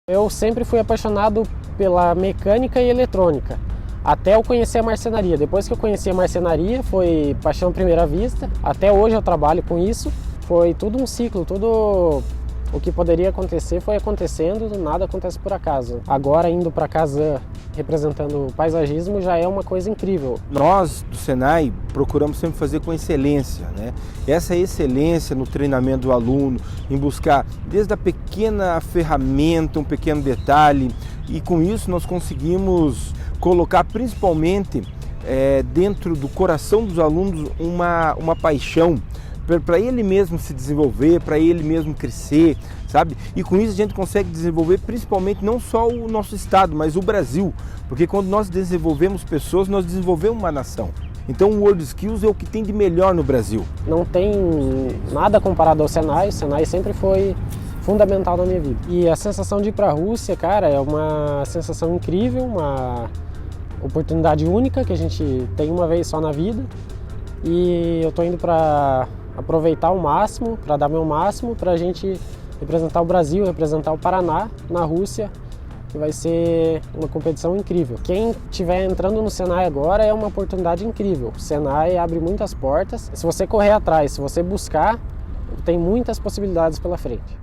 Eu sempre fui apaixonado pela mecânica e eletrônica, até eu conhecer a marcenaria. Depois que eu conheci a marcenaria, foi paixão à primeira vista. Até hoje eu trabalho com isso. Foi tudo um ciclo, tudo o que poderia acontecer foi acontecendo, nada acontece por acaso. Agora indo para Kazan, representando o paisagismo, já é uma coisa incrível. Nós do Senai procuramos sempre fazer com excelência, né? Essa excelência no treinamento do aluno, em buscar desde a pequena ferramenta, um pequeno detalhe, e com isso nós conseguimos colocar principalmente dentro do coração dos alunos uma paixão para ele mesmo se desenvolver, para ele mesmo crescer, sabe? E com isso a gente consegue desenvolver principalmente não só o nosso estado, mas o Brasil, porque quando nós desenvolvemos pessoas, nós desenvolvemos uma nação. Então o World Skills é o que tem de melhor no Brasil. Não tem nada comparado ao Senai, o Senai sempre foi fundamental na minha vida. E a sensação de ir para a Rússia, cara, é uma sensação incrível, uma oportunidade única que a gente tem uma vez só na vida. E eu tô indo para aproveitar ao máximo, para dar meu máximo, para a gente representar o Brasil, representar o Paraná na Rússia, que vai ser uma competição incrível. Quem estiver entrando no Senai agora é uma oportunidade incrível. O Senai abre muitas portas. Se você correr atrás, se você buscar, tem muitas possibilidades pela frente.